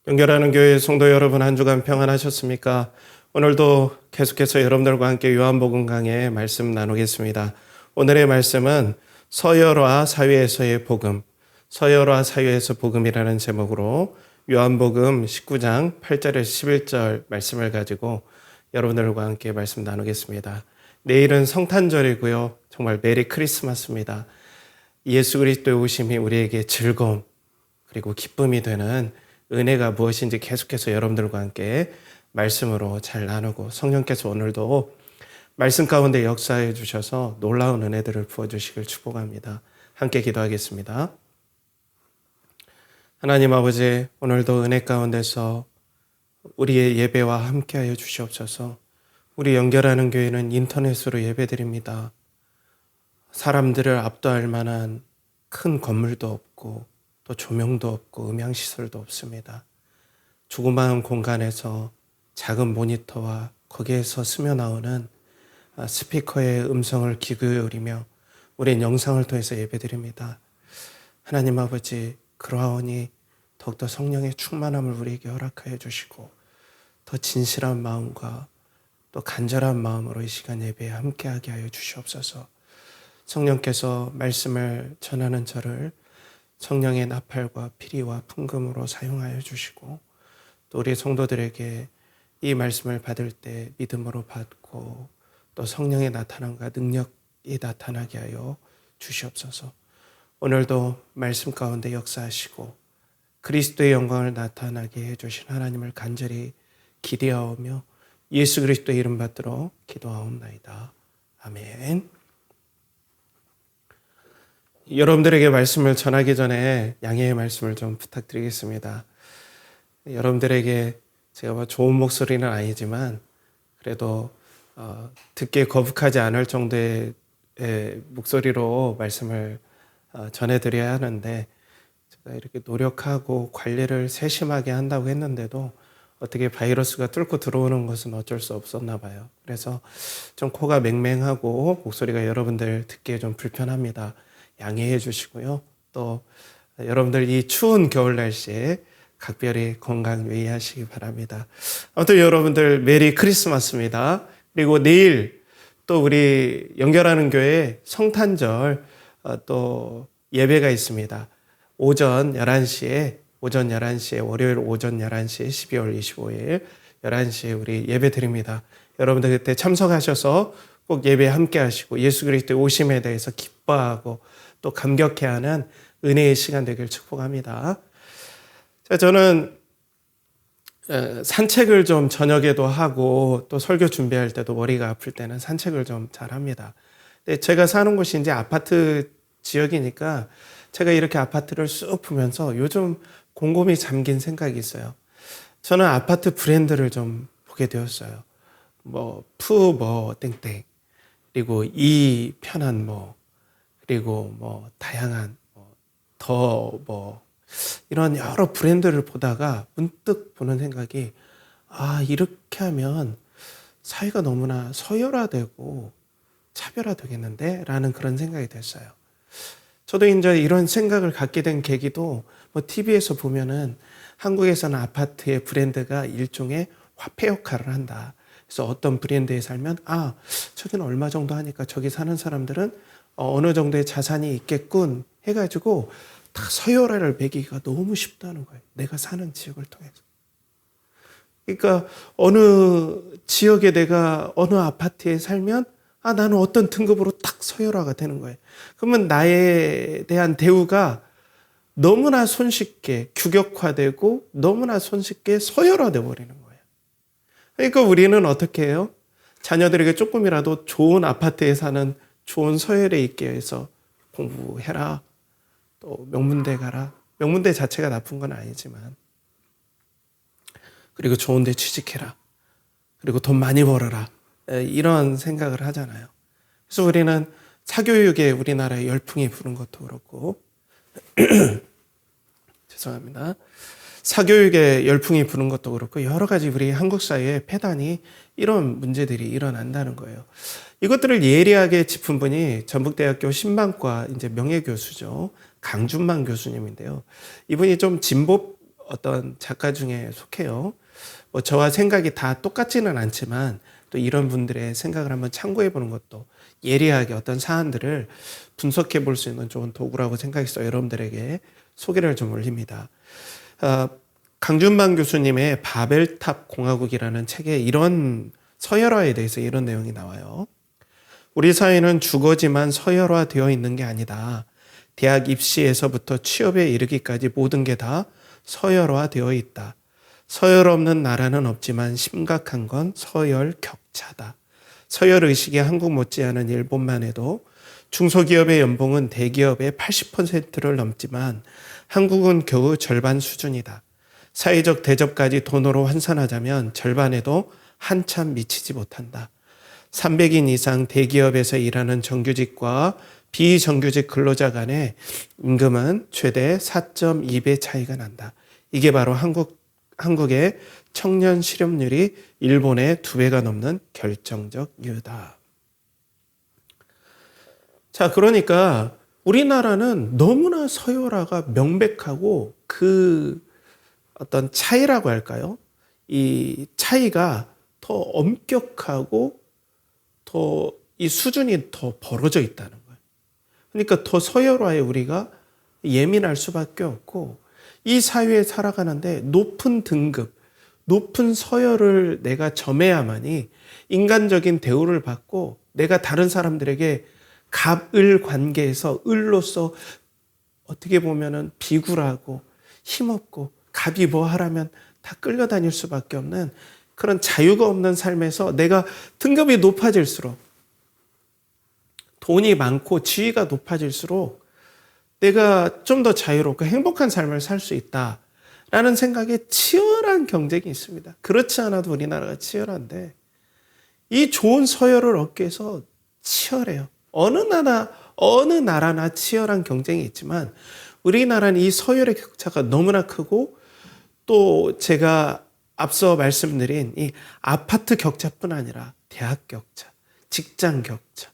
연결하는 교회 성도 여러분, 한 주간 평안하셨습니까? 오늘도 계속해서 여러분들과 함께 요한복음 강해 말씀 나누겠습니다. 오늘의 말씀은 서열화 사회에서의 복음, 서열화 사회에서 복음이라는 제목으로 요한복음 19장 8절에서 11절 말씀을 가지고 여러분들과 함께 말씀 나누겠습니다. 내일은 성탄절이고요. 정말 메리 크리스마스입니다. 예수 그리스도의 오심이 우리에게 즐거움 그리고 기쁨이 되는 은혜가 무엇인지 계속해서 여러분들과 함께 말씀으로 잘 나누고, 성령께서 오늘도 말씀 가운데 역사해 주셔서 놀라운 은혜들을 부어주시길 축복합니다. 함께 기도하겠습니다. 하나님 아버지, 오늘도 은혜 가운데서 우리의 예배와 함께하여 주시옵소서. 우리 연결하는 교회는 인터넷으로 예배드립니다. 사람들을 압도할 만한 큰 건물도 없고 또 조명도 없고 음향시설도 없습니다. 조그마한 공간에서 작은 모니터와 거기에서 스며나오는 스피커의 음성을 귀 기울이며 우리는 영상을 통해서 예배드립니다. 하나님 아버지, 그러하오니 더욱더 성령의 충만함을 우리에게 허락하여 주시고 더 진실한 마음과 또 간절한 마음으로 이 시간 예배에 함께하게 하여 주시옵소서. 성령께서 말씀을 전하는 저를 성령의 나팔과 피리와 풍금으로 사용하여 주시고 또 우리 성도들에게 이 말씀을 받을 때 믿음으로 받고 또 성령의 나타남과 능력이 나타나게 하여 주시옵소서. 오늘도 말씀 가운데 역사하시고 그리스도의 영광을 나타나게 해주신 하나님을 간절히 기대하오며 예수 그리스도의 이름 받들어 기도하옵나이다. 아멘. 여러분들에게 말씀을 전하기 전에 양해의 말씀을 좀 부탁드리겠습니다. 여러분들에게 제가 좋은 목소리는 아니지만 그래도 듣기에 거북하지 않을 정도의 목소리로 말씀을 전해드려야 하는데, 제가 이렇게 노력하고 관리를 세심하게 한다고 했는데도 어떻게 바이러스가 뚫고 들어오는 것은 어쩔 수 없었나 봐요. 그래서 좀 코가 맹맹하고 목소리가 여러분들 듣기에 좀 불편합니다. 양해해 주시고요. 또 여러분들 이 추운 겨울 날씨에 각별히 건강 유의하시기 바랍니다. 아무튼 여러분들 메리 크리스마스입니다. 그리고 내일 또 우리 연결하는 교회 성탄절 또 예배가 있습니다. 오전 11시에 월요일 오전 11시에 12월 25일 11시에 우리 예배 드립니다. 여러분들 그때 참석하셔서 꼭 예배 함께 하시고 예수 그리스도의 오심에 대해서 기뻐하고 또 감격해하는 은혜의 시간 되길 축복합니다. 저는 산책을 좀 저녁에도 하고 또 설교 준비할 때도 머리가 아플 때는 산책을 좀 잘합니다. 근데 제가 사는 곳이 이제 아파트 지역이니까 제가 이렇게 아파트를 쑥 보면서 요즘 곰곰이 잠긴 생각이 있어요. 저는 아파트 브랜드를 좀 보게 되었어요. 땡땡, 그리고 이 편한 그리고 다양한 이런 여러 브랜드를 보다가 문득 보는 생각이, 이렇게 하면 사회가 너무나 서열화되고 차별화되겠는데? 라는 그런 생각이 됐어요. 저도 이제 이런 생각을 갖게 된 계기도 TV에서 보면은 한국에서는 아파트의 브랜드가 일종의 화폐 역할을 한다. 그래서 어떤 브랜드에 살면 저기는 얼마 정도 하니까 저기 사는 사람들은 어느 정도의 자산이 있겠군 해가지고 다 서열화를 매기기가 너무 쉽다는 거예요. 내가 사는 지역을 통해서. 그러니까 어느 지역에 내가 어느 아파트에 살면 나는 어떤 등급으로 딱 서열화가 되는 거예요. 그러면 나에 대한 대우가 너무나 손쉽게 규격화되고 너무나 손쉽게 서열화되어 버리는 거예요. 그러니까 우리는 어떻게 해요? 자녀들에게 조금이라도 좋은 아파트에 사는 좋은 서열에 있게 해서 공부해라. 또 명문대 가라. 명문대 자체가 나쁜 건 아니지만, 그리고 좋은 데 취직해라. 그리고 돈 많이 벌어라. 이런 생각을 하잖아요. 그래서 우리는 사교육에 우리나라의 열풍이 부는 것도 그렇고 죄송합니다. 사교육에 열풍이 부는 것도 그렇고 여러 가지 우리 한국 사회에 폐단이 이런 문제들이 일어난다는 거예요. 이것들을 예리하게 짚은 분이 전북대학교 신방과 이제 명예교수죠. 강준만 교수님인데요. 이분이 좀 진보 어떤 작가 중에 속해요. 뭐 저와 생각이 다 똑같지는 않지만 또 이런 분들의 생각을 한번 참고해 보는 것도 예리하게 어떤 사안들을 분석해 볼 수 있는 좋은 도구라고 생각해서 여러분들에게 소개를 좀 올립니다. 강준만 교수님의 바벨탑 공화국이라는 책에 이런 서열화에 대해서 이런 내용이 나와요. 우리 사회는 주거지만 서열화되어 있는 게 아니다. 대학 입시에서부터 취업에 이르기까지 모든 게 다 서열화되어 있다. 서열 없는 나라는 없지만 심각한 건 서열 격차다. 서열 의식이 한국 못지않은 일본만 해도 중소기업의 연봉은 대기업의 80%를 넘지만 한국은 겨우 절반 수준이다. 사회적 대접까지 돈으로 환산하자면 절반에도 한참 미치지 못한다. 300인 이상 대기업에서 일하는 정규직과 비정규직 근로자 간의 임금은 최대 4.2배 차이가 난다. 이게 바로 한국의 청년 실업률이 일본의 2배가 넘는 결정적 이유다. 자, 그러니까 우리나라는 너무나 서열화가 명백하고 그 어떤 차이라고 할까요? 이 차이가 더 엄격하고 더 이 수준이 더 벌어져 있다는 거예요. 그러니까 더 서열화에 우리가 예민할 수밖에 없고 이 사회에 살아가는데 높은 등급, 높은 서열을 내가 점해야만이 인간적인 대우를 받고 내가 다른 사람들에게 갑을 관계에서 을로서 어떻게 보면은 비굴하고 힘없고 갑이 뭐 하라면 다 끌려다닐 수밖에 없는 그런 자유가 없는 삶에서 내가 등급이 높아질수록 돈이 많고 지위가 높아질수록 내가 좀 더 자유롭고 행복한 삶을 살 수 있다라는 생각에 치열한 경쟁이 있습니다. 그렇지 않아도 우리나라가 치열한데 이 좋은 서열을 얻기 위해서 치열해요. 어느 나라나 치열한 경쟁이 있지만 우리나라는 이 서열의 격차가 너무나 크고 또 제가 앞서 말씀드린 이 아파트 격차뿐 아니라 대학 격차, 직장 격차,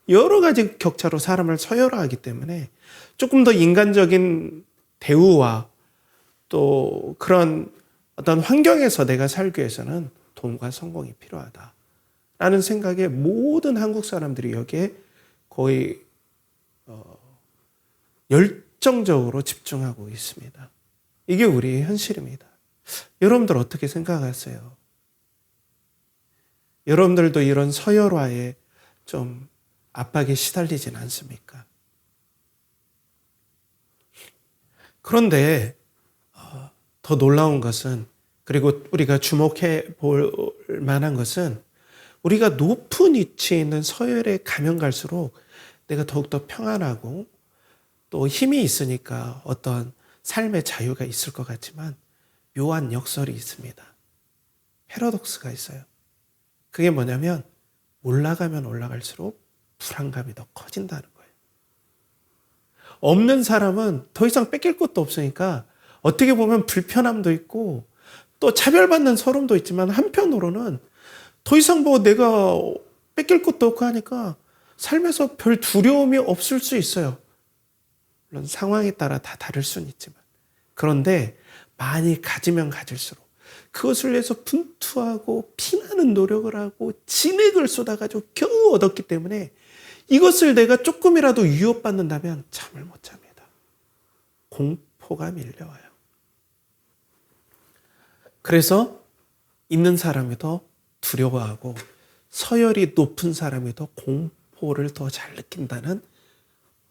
여러 가지 격차로 사람을 서열화하기 때문에 조금 더 인간적인 대우와 또 그런 어떤 환경에서 내가 살기 위해서는 돈과 성공이 필요하다라는 생각에 모든 한국 사람들이 여기에 거의 열정적으로 집중하고 있습니다. 이게 우리의 현실입니다. 여러분들 어떻게 생각하세요? 여러분들도 이런 서열화에 좀 압박에 시달리진 않습니까? 그런데 더 놀라운 것은 그리고 우리가 주목해 볼 만한 것은 우리가 높은 위치에 있는 서열에 가면 갈수록 내가 더욱더 평안하고 또 힘이 있으니까 어떤 삶의 자유가 있을 것 같지만 묘한 역설이 있습니다. 패러독스가 있어요. 그게 뭐냐면 올라가면 올라갈수록 불안감이 더 커진다는 거예요. 없는 사람은 더 이상 뺏길 것도 없으니까 어떻게 보면 불편함도 있고 또 차별받는 서름도 있지만 한편으로는 더 이상 뭐 내가 뺏길 것도 없고 하니까 삶에서 별 두려움이 없을 수 있어요. 물론 상황에 따라 다 다를 수는 있지만 그런데 많이 가지면 가질수록 그것을 위해서 분투하고 피나는 노력을 하고 진액을 쏟아가지고 겨우 얻었기 때문에 이것을 내가 조금이라도 위협받는다면 잠을 못 잡니다. 공포가 밀려와요. 그래서 있는 사람이 더 두려워하고 서열이 높은 사람이 더 공포를 더 잘 느낀다는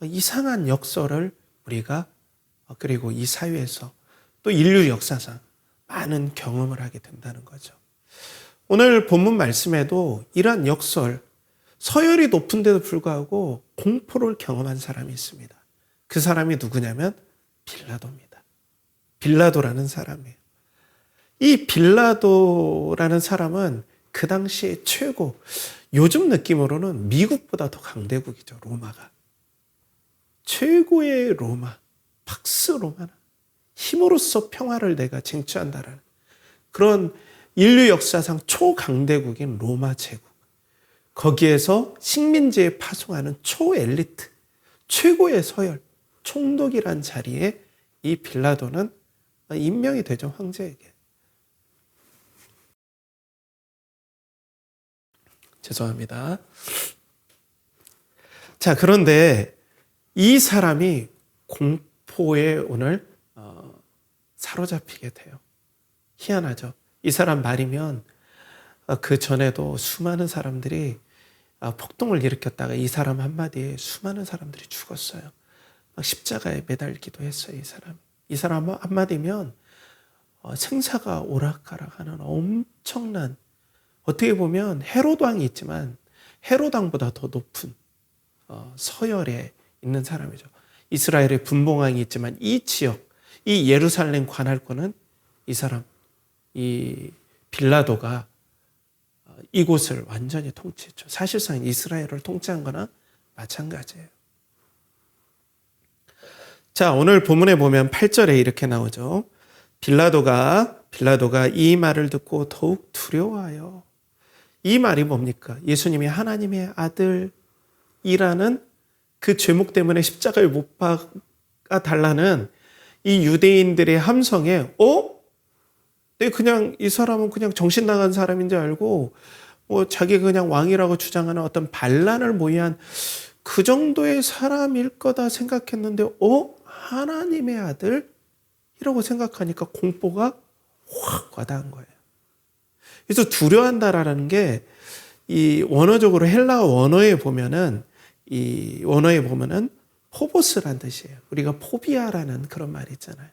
이상한 역설을 우리가 그리고 이 사회에서 또 인류 역사상 많은 경험을 하게 된다는 거죠. 오늘 본문 말씀에도 이러한 역설, 서열이 높은데도 불구하고 공포를 경험한 사람이 있습니다. 그 사람이 누구냐면 빌라도입니다. 빌라도라는 사람이에요. 이 빌라도라는 사람은 그 당시에 최고, 요즘 느낌으로는 미국보다 더 강대국이죠, 로마가. 최고의 로마, 팍스 로마나. 힘으로써 평화를 내가 쟁취한다라는 그런 인류 역사상 초강대국인 로마 제국. 거기에서 식민지에 파송하는 초엘리트, 최고의 서열, 총독이란 자리에 이 빌라도는 임명이 되죠, 황제에게. 죄송합니다. 자, 그런데 이 사람이 공포에 오늘 사로잡히게 돼요. 희한하죠. 이 사람 말이면 그 전에도 수많은 사람들이 폭동을 일으켰다가 이 사람 한마디에 수많은 사람들이 죽었어요. 막 십자가에 매달기도 했어요. 이 사람 한마디면 생사가 오락가락하는 엄청난, 어떻게 보면 헤롯 왕이 있지만 헤롯 왕보다 더 높은 서열에 있는 사람이죠. 이스라엘의 분봉왕이 있지만 이 지역, 이 예루살렘 관할권은 이 사람, 이 빌라도가 이곳을 완전히 통치했죠. 사실상 이스라엘을 통치한 거나 마찬가지예요. 자, 오늘 본문에 보면 8절에 이렇게 나오죠. 빌라도가 이 말을 듣고 더욱 두려워하여. 이 말이 뭡니까? 예수님이 하나님의 아들이라는 그 죄목 때문에 십자가에 못 박아 달라는 이 유대인들의 함성에 그냥 이 사람은 그냥 정신 나간 사람인 줄 알고 자기가 그냥 왕이라고 주장하는 어떤 반란을 모의한 그 정도의 사람일 거다 생각했는데 하나님의 아들이라고 생각하니까 공포가 확 와닿은 거예요. 그래서 두려워한다라는 게 이 원어적으로 헬라 원어에 보면은 포보스란 뜻이에요. 우리가 포비아라는 그런 말이 있잖아요.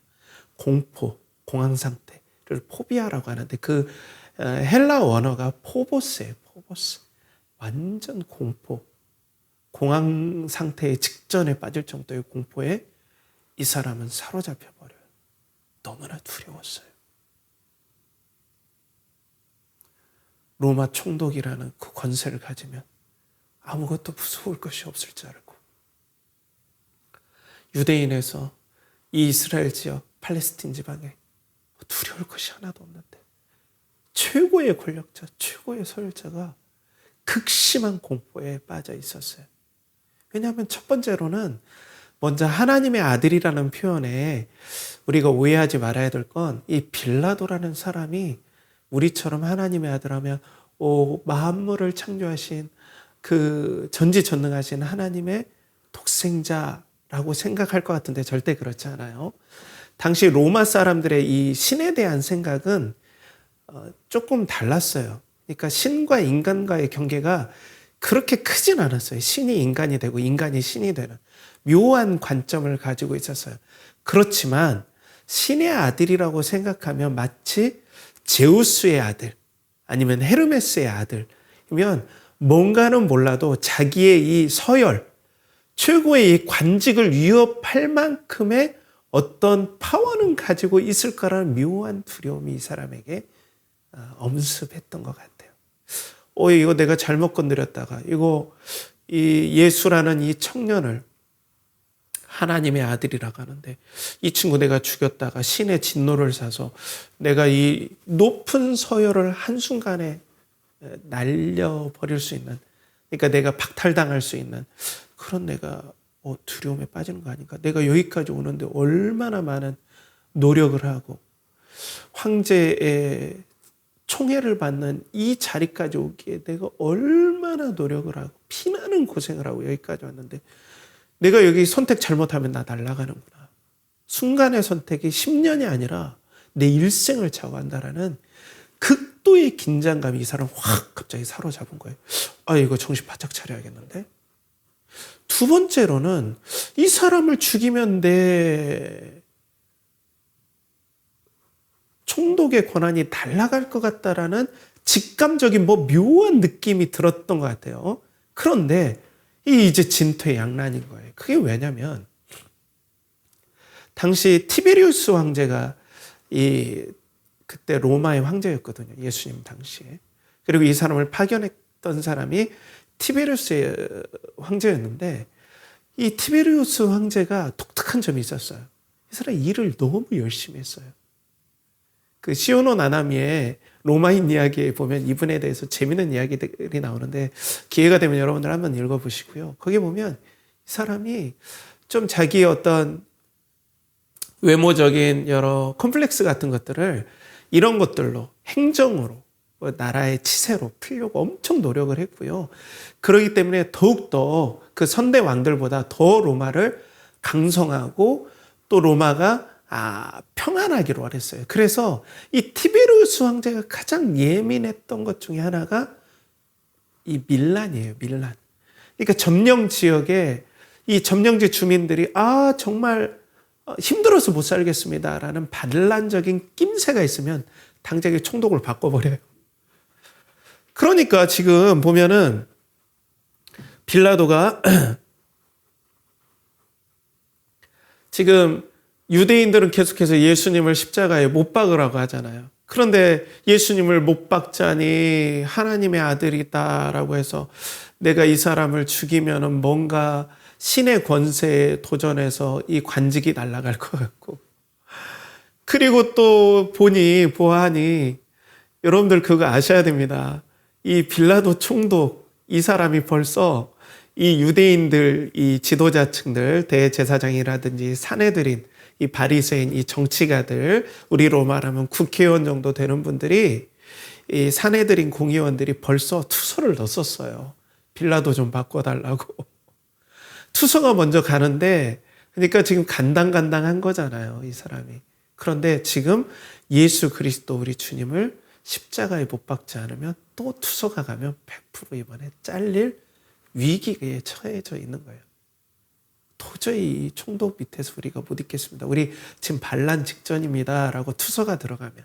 공포, 공황 상태를 포비아라고 하는데 그 헬라 원어가 포보스예요. 포보스. 완전 공포. 공황 상태의 직전에 빠질 정도의 공포에 이 사람은 사로잡혀 버려요. 너무나 두려웠어요. 로마 총독이라는 그 권세를 가지면 아무것도 무서울 것이 없을 줄 알고 유대인에서 이 이스라엘 지역 팔레스틴 지방에 두려울 것이 하나도 없는데 최고의 권력자, 최고의 서열자가 극심한 공포에 빠져 있었어요. 왜냐하면 첫 번째로는 먼저 하나님의 아들이라는 표현에 우리가 오해하지 말아야 될 건 이 빌라도라는 사람이 우리처럼 하나님의 아들하면 만물을 창조하신 그 전지전능하신 하나님의 독생자라고 생각할 것 같은데 절대 그렇지 않아요. 당시 로마 사람들의 이 신에 대한 생각은 조금 달랐어요. 그러니까 신과 인간과의 경계가 그렇게 크진 않았어요. 신이 인간이 되고 인간이 신이 되는 묘한 관점을 가지고 있었어요. 그렇지만 신의 아들이라고 생각하면 마치 제우스의 아들 아니면 헤르메스의 아들이면 뭔가는 몰라도 자기의 이 서열, 최고의 이 관직을 위협할 만큼의 어떤 파워는 가지고 있을 거라는 묘한 두려움이 이 사람에게 엄습했던 것 같아요. 이거 내가 잘못 건드렸다가 이 예수라는 이 청년을 하나님의 아들이라고 하는데 이 친구 내가 죽였다가 신의 진노를 사서 내가 이 높은 서열을 한순간에 날려버릴 수 있는, 그러니까 내가 박탈당할 수 있는 그런 내가 두려움에 빠지는 거 아닌가. 내가 여기까지 오는데 얼마나 많은 노력을 하고 황제의 총애를 받는 이 자리까지 오기에 내가 얼마나 노력을 하고 피나는 고생을 하고 여기까지 왔는데 내가 여기 선택 잘못하면 나 날아가는구나. 순간의 선택이 10년이 아니라 내 일생을 좌우한다라는 극도의 긴장감이 이 사람 확 갑자기 사로잡은 거예요. 이거 정신 바짝 차려야겠는데. 두 번째로는 이 사람을 죽이면 내 총독의 권한이 날아갈 것 같다라는 직감적인 묘한 느낌이 들었던 것 같아요. 그런데 이제 진퇴양난인 거예요. 그게 왜냐면 당시 티베리우스 황제가 그때 로마의 황제였거든요. 예수님 당시에. 그리고 이 사람을 파견했던 사람이 티베리우스 황제였는데 이 티베리우스 황제가 독특한 점이 있었어요. 이 사람이 일을 너무 열심히 했어요. 그 시오노 나나미의 로마인 이야기에 보면 이분에 대해서 재미있는 이야기들이 나오는데 기회가 되면 여러분들 한번 읽어보시고요. 거기 보면 이 사람이 좀 자기의 어떤 외모적인 여러 컴플렉스 같은 것들을 이런 것들로 행정으로 나라의 치세로 풀려고 엄청 노력을 했고요. 그렇기 때문에 더욱더 그 선대 왕들보다 더 로마를 강성하고 또 로마가 평안하기로 했어요. 그래서 이 티베리우스 황제가 가장 예민했던 것 중에 하나가 이 밀란이에요. 밀란. 그러니까 점령 지역에 이 점령지 주민들이 정말 힘들어서 못 살겠습니다라는 반란적인 낌새가 있으면 당장에 총독을 바꿔버려요. 그러니까 지금 보면은 빌라도가 지금 유대인들은 계속해서 예수님을 십자가에 못 박으라고 하잖아요. 그런데 예수님을 못 박자니 하나님의 아들이다라고 해서 내가 이 사람을 죽이면은 뭔가 신의 권세에 도전해서 이 관직이 날아갈 것 같고, 그리고 또 보아하니 여러분들 그거 아셔야 됩니다. 이 빌라도 총독 이 사람이 벌써 이 유대인들 이 지도자층들 대제사장이라든지 사내들인 이 바리새인 이 정치가들, 우리로 말하면 국회의원 정도 되는 분들이 이 사내들인 공의원들이 벌써 투서를 넣었어요. 빌라도 좀 바꿔달라고. 투서가 먼저 가는데, 그러니까 지금 간당간당한 거잖아요, 이 사람이. 그런데 지금 예수 그리스도 우리 주님을 십자가에 못 박지 않으면 또 투서가 가면 100% 이번에 잘릴 위기에 처해져 있는 거예요. 도저히 이 총독 밑에서 우리가 못 있겠습니다. 우리 지금 반란 직전입니다라고 투서가 들어가면.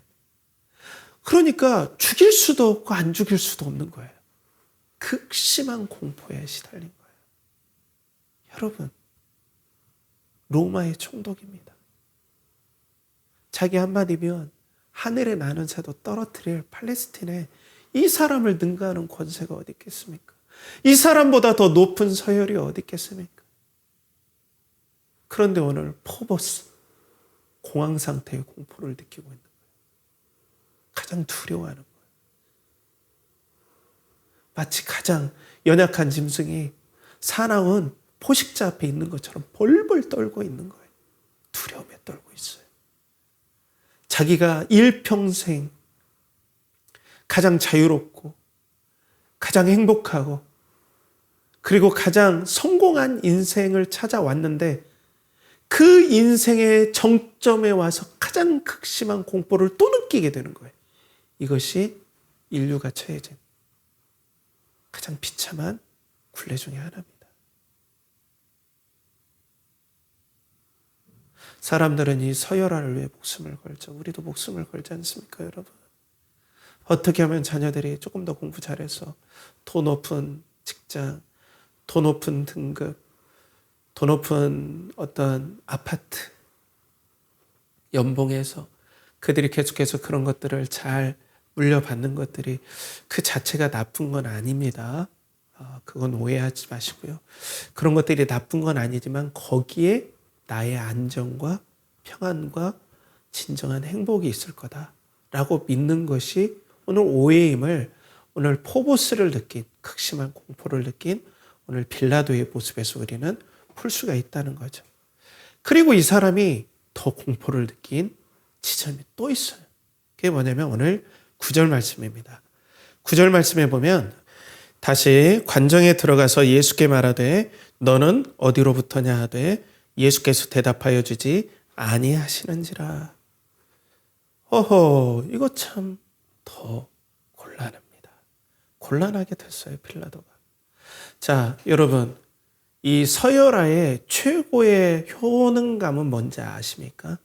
그러니까 죽일 수도 없고 안 죽일 수도 없는 거예요. 극심한 공포에 시달린 거예요. 여러분, 로마의 총독입니다. 자기 한마디면 하늘에 나는 새도 떨어뜨릴 팔레스틴에 이 사람을 능가하는 권세가 어디 있겠습니까? 이 사람보다 더 높은 서열이 어디 있겠습니까? 그런데 오늘 포버스, 공황 상태의 공포를 느끼고 있는 거예요. 가장 두려워하는 거예요. 마치 가장 연약한 짐승이 사나운 포식자 앞에 있는 것처럼 벌벌 떨고 있는 거예요. 두려움에 떨고 있어요. 자기가 일평생 가장 자유롭고 가장 행복하고 그리고 가장 성공한 인생을 찾아왔는데 그 인생의 정점에 와서 가장 극심한 공포를 또 느끼게 되는 거예요. 이것이 인류가 처해진 가장 비참한 굴레 중에 하나입니다. 사람들은 이 서열화를 위해 목숨을 걸죠. 우리도 목숨을 걸지 않습니까, 여러분? 어떻게 하면 자녀들이 조금 더 공부 잘해서 더 높은 직장, 더 높은 등급, 더 높은 어떤 아파트, 연봉에서 그들이 계속해서 그런 것들을 잘 물려받는 것들이 그 자체가 나쁜 건 아닙니다. 그건 오해하지 마시고요. 그런 것들이 나쁜 건 아니지만 거기에 나의 안정과 평안과 진정한 행복이 있을 거다라고 믿는 것이 오늘 오해임을, 오늘 포보스를 느낀, 극심한 공포를 느낀 오늘 빌라도의 모습에서 우리는 풀 수가 있다는 거죠. 그리고 이 사람이 더 공포를 느낀 지점이 또 있어요. 그게 뭐냐면 오늘 9절 말씀입니다. 9절 말씀에 보면 다시 관정에 들어가서 예수께 말하되 너는 어디로부터냐 하되 예수께서 대답하여 주지 아니하시는지라. 이거 참 더 곤란합니다. 곤란하게 됐어요, 빌라도가. 자, 여러분, 이 서열화의 최고의 효능감은 뭔지 아십니까?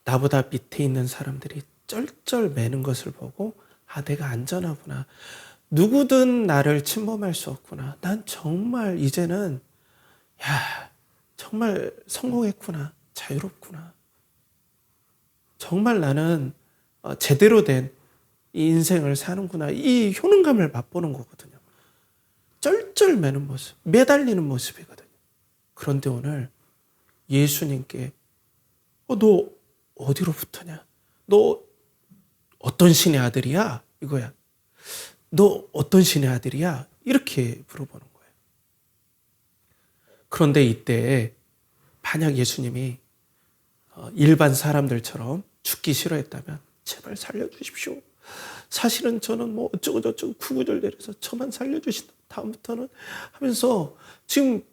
나보다 밑에 있는 사람들이 쩔쩔 매는 것을 보고 내가 안전하구나. 누구든 나를 침범할 수 없구나. 난 정말 이제는 정말 성공했구나. 자유롭구나. 정말 나는 제대로 된 이 인생을 사는구나. 이 효능감을 맛보는 거거든요. 쩔쩔 매는 모습, 매달리는 모습이거든요. 그런데 오늘 예수님께 너 어디로부터냐? 너 어떤 신의 아들이야? 이거야. 너 어떤 신의 아들이야? 이렇게 물어보는 거예요. 그런데 이때 만약 예수님이 일반 사람들처럼 죽기 싫어했다면 제발 살려주십시오. 사실은 저는 뭐 어쩌고저쩌고 구구절절해서 저만 살려주신다. 다음부터는 하면서 지금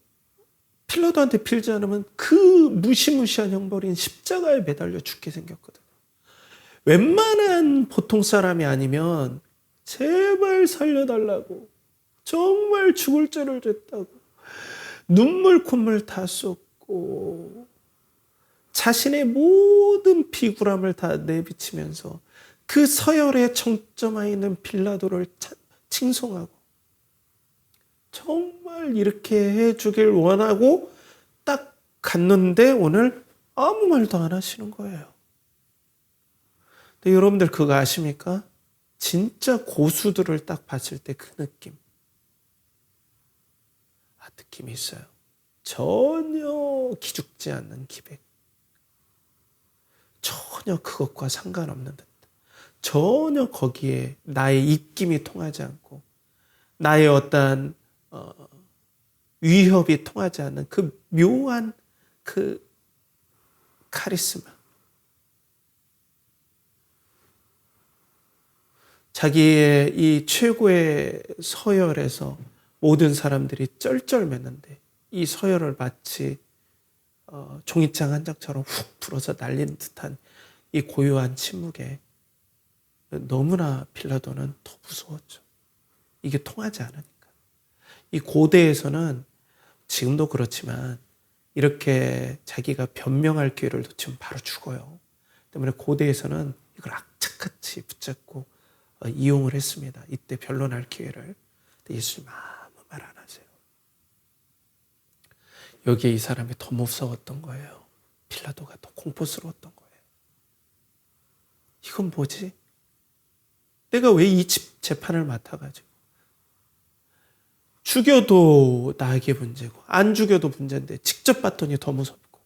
필라도한테 빌지 않으면 그 무시무시한 형벌인 십자가에 매달려 죽게 생겼거든요. 웬만한 보통 사람이 아니면 제발 살려달라고 정말 죽을 죄를 졌다고 눈물 콧물 다 쏟고 자신의 모든 비굴함을 다 내비치면서 그 서열에 정점에 있는 빌라도를 칭송하고 정말 이렇게 해주길 원하고 딱 갔는데 오늘 아무 말도 안 하시는 거예요. 근데 여러분들 그거 아십니까? 진짜 고수들을 딱 봤을 때 그 느낌. 느낌이 있어요. 전혀 기죽지 않는 기백. 전혀 그것과 상관없는 듯. 전혀 거기에 나의 입김이 통하지 않고 나의 어떤 위협이 통하지 않는 그 묘한 그 카리스마. 자기의 이 최고의 서열에서 모든 사람들이 쩔쩔맸는데 이 서열을 마치 종이장 한 장처럼 훅 불어서 날린 듯한 이 고요한 침묵에 너무나 빌라도는 더 무서웠죠. 이게 통하지 않으니까. 이 고대에서는 지금도 그렇지만 이렇게 자기가 변명할 기회를 놓치면 바로 죽어요. 때문에 고대에서는 이걸 악착같이 붙잡고 이용을 했습니다. 이때 변론할 기회를. 근데 예수님 아무 말 안 하세요. 여기에 이 사람이 더 무서웠던 거예요. 빌라도가 더 공포스러웠던 거예요. 이건 뭐지? 내가 왜 이 재판을 맡아가지고 죽여도 나에게 문제고 안 죽여도 문제인데 직접 봤더니 더 무섭고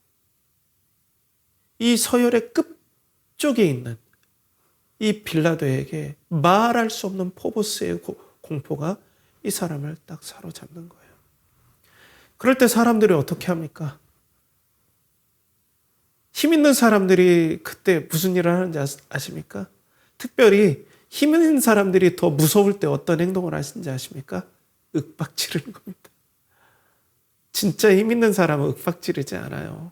이 서열의 끝쪽에 있는 이 빌라도에게 말할 수 없는 포보스의 공포가 이 사람을 딱 사로잡는 거예요. 그럴 때 사람들이 어떻게 합니까? 힘 있는 사람들이 그때 무슨 일을 하는지 아십니까? 특별히 힘 있는 사람들이 더 무서울 때 어떤 행동을 하시는지 아십니까? 윽박 지르는 겁니다. 진짜 힘 있는 사람은 윽박 지르지 않아요.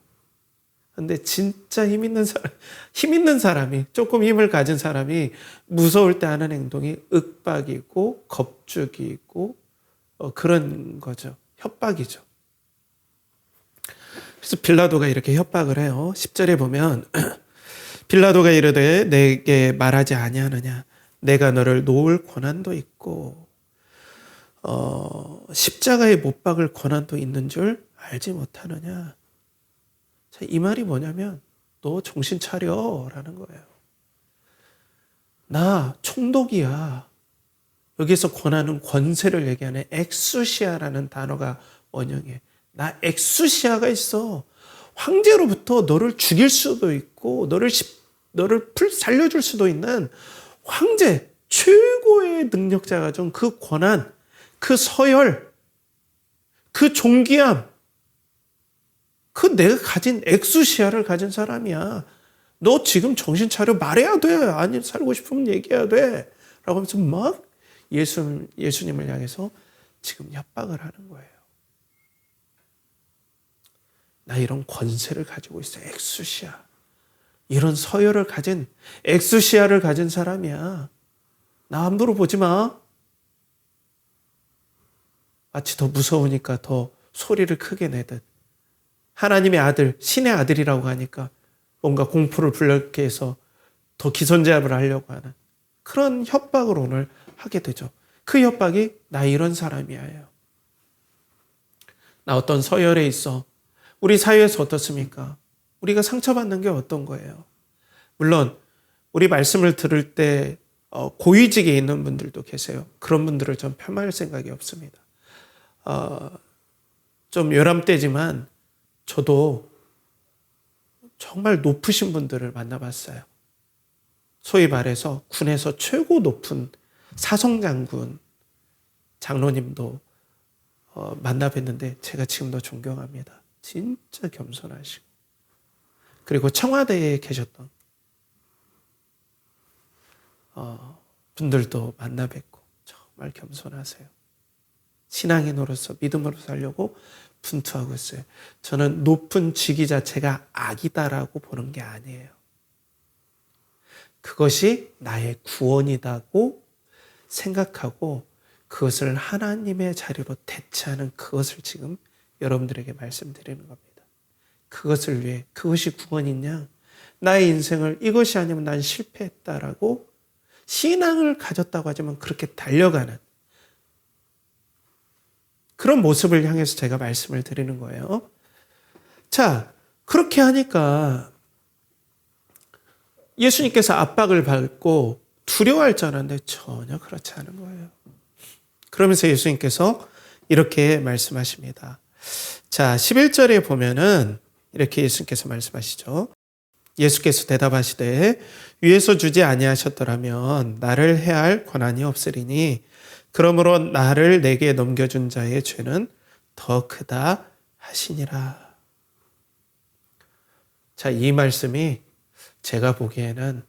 근데 진짜 힘 있는 사람이, 조금 힘을 가진 사람이 무서울 때 하는 행동이 윽박이고 겁죽이고 그런 거죠. 협박이죠. 그래서 빌라도가 이렇게 협박을 해요. 10절에 보면 빌라도가 이르되 내게 말하지 아니하느냐 내가 너를 놓을 권한도 있고 십자가에 못 박을 권한도 있는 줄 알지 못하느냐. 자, 이 말이 뭐냐면 너 정신 차려라는 거예요. 나 총독이야. 여기서 권하는 권세를 얘기하는 엑수시아라는 단어가 원형이에요. 나 엑수시아가 있어. 황제로부터 너를 죽일 수도 있고 너를 살려줄 수도 있는 황제 최고의 능력자가 좀 그 권한, 그 서열, 그 존귀함, 그 내가 가진 엑수시아를 가진 사람이야. 너 지금 정신 차려 말해야 돼. 아니 살고 싶으면 얘기해야 돼. 라고 하면서 막 예수님을 향해서 지금 협박을 하는 거예요. 나 이런 권세를 가지고 있어. 엑수시아. 이런 서열을 가진 엑수시아를 가진 사람이야. 나 함부로 보지 마. 마치 더 무서우니까 더 소리를 크게 내듯. 하나님의 아들, 신의 아들이라고 하니까 뭔가 공포를 불러일으키게 해서 더 기선제압을 하려고 하는 그런 협박을 오늘 하게 되죠. 그 협박이 나 이런 사람이야예요. 나 어떤 서열에 있어. 우리 사회에서 어떻습니까? 우리가 상처받는 게 어떤 거예요? 물론 우리 말씀을 들을 때 고위직에 있는 분들도 계세요. 그런 분들을 전 폄하할 생각이 없습니다. 좀 요람되지만 저도 정말 높으신 분들을 만나봤어요. 소위 말해서 군에서 최고 높은 사성장군 장로님도 만나 뵀는데 제가 지금도 존경합니다. 진짜 겸손하시고. 그리고 청와대에 계셨던 분들도 만나 뵙고 정말 겸손하세요. 신앙인으로서 믿음으로 살려고 분투하고 있어요. 저는 높은 직위 자체가 악이다라고 보는 게 아니에요. 그것이 나의 구원이라고 생각하고 그것을 하나님의 자리로 대체하는 그것을 지금 여러분들에게 말씀드리는 겁니다. 그것을 위해 그것이 구원이냐? 나의 인생을 이것이 아니면 난 실패했다라고 신앙을 가졌다고 하지만 그렇게 달려가는 그런 모습을 향해서 제가 말씀을 드리는 거예요. 자, 그렇게 하니까 예수님께서 압박을 받고 두려워할 줄 알았는데 전혀 그렇지 않은 거예요. 그러면서 예수님께서 이렇게 말씀하십니다. 자, 11절에 보면은 이렇게 예수님께서 말씀하시죠. 예수께서 대답하시되 위에서 주지 아니하셨더라면 나를 해할 권한이 없으리니 그러므로 나를 내게 넘겨준 자의 죄는 더 크다 하시니라. 자, 이 말씀이 제가 보기에는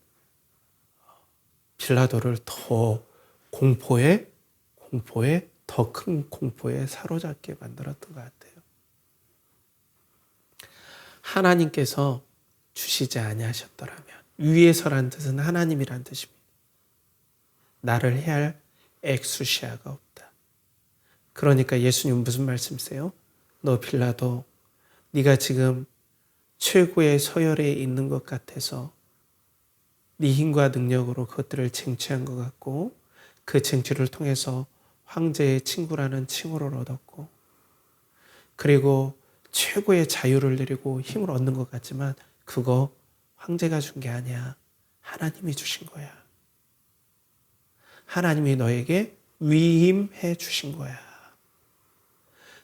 빌라도를 더 공포에 더 큰 공포에 사로잡게 만들었던 것 같아요. 하나님께서 주시지 아니하셨더라면 위에서란 뜻은 하나님이란 뜻입니다. 나를 해할 엑수시아가 없다. 그러니까 예수님은 무슨 말씀이세요? 너 빌라도 네가 지금 최고의 서열에 있는 것 같아서 네 힘과 능력으로 그것들을 쟁취한 것 같고 그 쟁취를 통해서 황제의 친구라는 칭호를 얻었고 그리고 최고의 자유를 누리고 힘을 얻는 것 같지만 그거 황제가 준 게 아니야. 하나님이 주신 거야. 하나님이 너에게 위임해 주신 거야.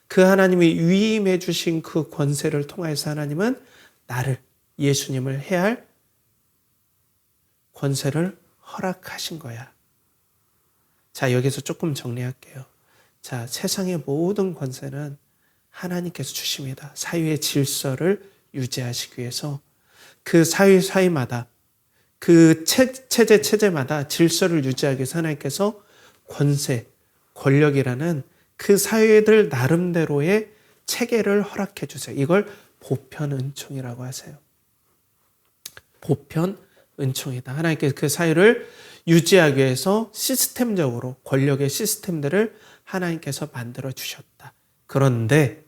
그 하나님이 위임해 주신 그 권세를 통해서 하나님은 나를, 예수님을 해할 권세를 허락하신 거야. 자, 여기서 조금 정리할게요. 자, 세상의 모든 권세는 하나님께서 주십니다. 사회의 질서를 유지하시기 위해서 그 사회마다 그 체제마다 질서를 유지하기 위해서 하나님께서 권세, 권력이라는 그 사회들 나름대로의 체계를 허락해 주세요. 이걸 보편 은총이라고 하세요. 보편 은총이다. 하나님께서 그 사회를 유지하기 위해서 시스템적으로 권력의 시스템들을 하나님께서 만들어 주셨다. 그런데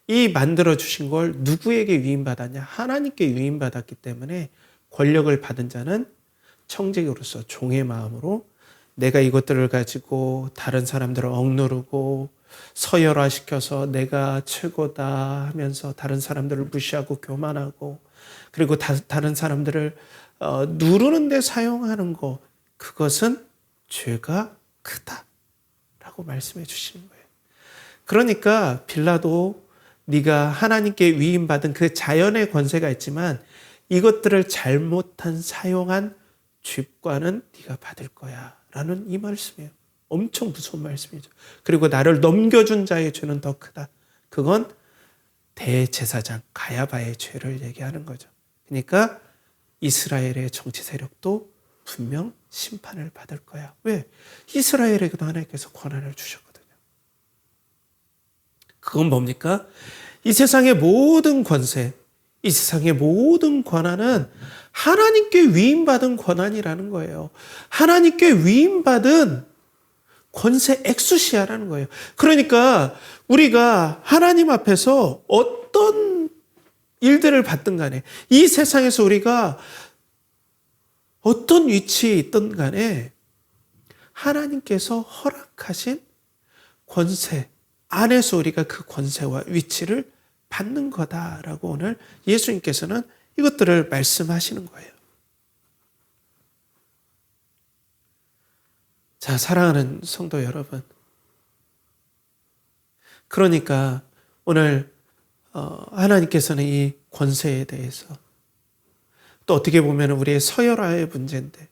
이 만들어 주신 걸 누구에게 위임받았냐? 하나님께 위임받았기 때문에 권력을 받은 자는 청지기로서 종의 마음으로 내가 이것들을 가지고 다른 사람들을 억누르고 서열화시켜서 내가 최고다 하면서 다른 사람들을 무시하고 교만하고 그리고 다른 사람들을 누르는 데 사용하는 거, 그것은 죄가 크다라고 말씀해 주시는 거예요. 그러니까 빌라도 네가 하나님께 위임받은 그 자연의 권세가 있지만 이것들을 잘못한 사용한 죄과는 네가 받을 거야 라는 이 말씀이에요. 엄청 무서운 말씀이죠. 그리고 나를 넘겨준 자의 죄는 더 크다. 그건 대제사장 가야바의 죄를 얘기하는 거죠. 그러니까 이스라엘의 정치 세력도 분명 심판을 받을 거야. 왜? 이스라엘에게도 하나님께서 권한을 주셨거든요. 그건 뭡니까? 이 세상의 모든 권세, 이 세상의 모든 권한은 하나님께 위임받은 권한이라는 거예요. 하나님께 위임받은 권세 엑수시아라는 거예요. 그러니까 우리가 하나님 앞에서 어떤 일들을 받든 간에 이 세상에서 우리가 어떤 위치에 있든 간에 하나님께서 허락하신 권세 안에서 우리가 그 권세와 위치를 받는 거다라고 오늘 예수님께서는 이것들을 말씀하시는 거예요. 자, 사랑하는 성도 여러분. 그러니까 오늘 하나님께서는 이 권세에 대해서 또 어떻게 보면 우리의 서열화의 문제인데,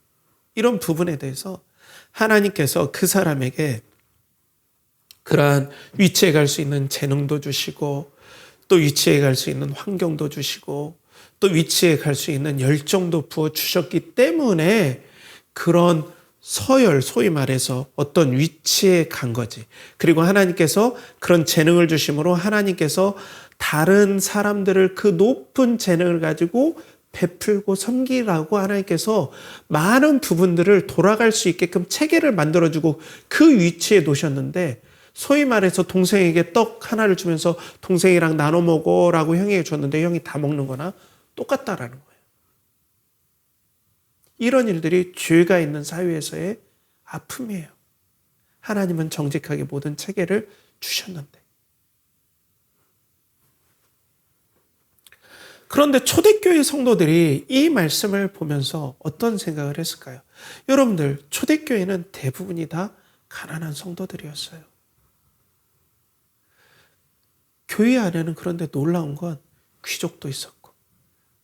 이런 부분에 대해서 하나님께서 그 사람에게 그러한 위치에 갈 수 있는 재능도 주시고, 또 위치에 갈 수 있는 환경도 주시고, 또 위치에 갈 수 있는 열정도 부어 주셨기 때문에 그런 서열, 소위 말해서 어떤 위치에 간 거지. 그리고 하나님께서 그런 재능을 주심으로 하나님께서 다른 사람들을 그 높은 재능을 가지고 베풀고 섬기라고 하나님께서 많은 부분들을 돌아갈 수 있게끔 체계를 만들어주고 그 위치에 놓으셨는데, 소위 말해서 동생에게 떡 하나를 주면서 동생이랑 나눠 먹어라고 형에게 줬는데 형이 다 먹는 거나 똑같다라는 거예요. 이런 일들이 죄가 있는 사회에서의 아픔이에요. 하나님은 정직하게 모든 체계를 주셨는데. 그런데 초대교회 성도들이 이 말씀을 보면서 어떤 생각을 했을까요? 여러분들, 초대교회는 대부분이 다 가난한 성도들이었어요. 교회 안에는 그런데 놀라운 건 귀족도 있었고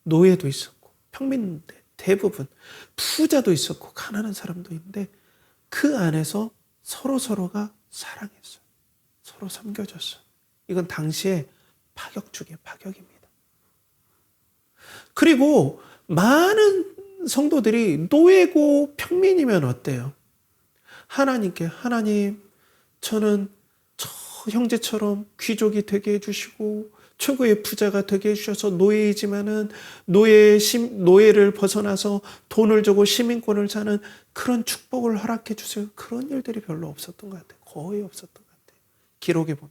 노예도 있었고 평민인데 대부분 부자도 있었고 가난한 사람도 있는데 그 안에서 서로가 사랑했어요. 서로 섬겨줬어요. 이건 당시에 파격 중에 파격입니다. 그리고 많은 성도들이 노예고 평민이면 어때요? 하나님께, 하나님, 저는 저 형제처럼 귀족이 되게 해주시고 최고의 부자가 되게 해주셔서 노예이지만은 노예를 벗어나서 돈을 주고 시민권을 사는 그런 축복을 허락해 주세요. 그런 일들이 별로 없었던 것 같아요. 거의 없었던 것 같아요. 기록에 보면.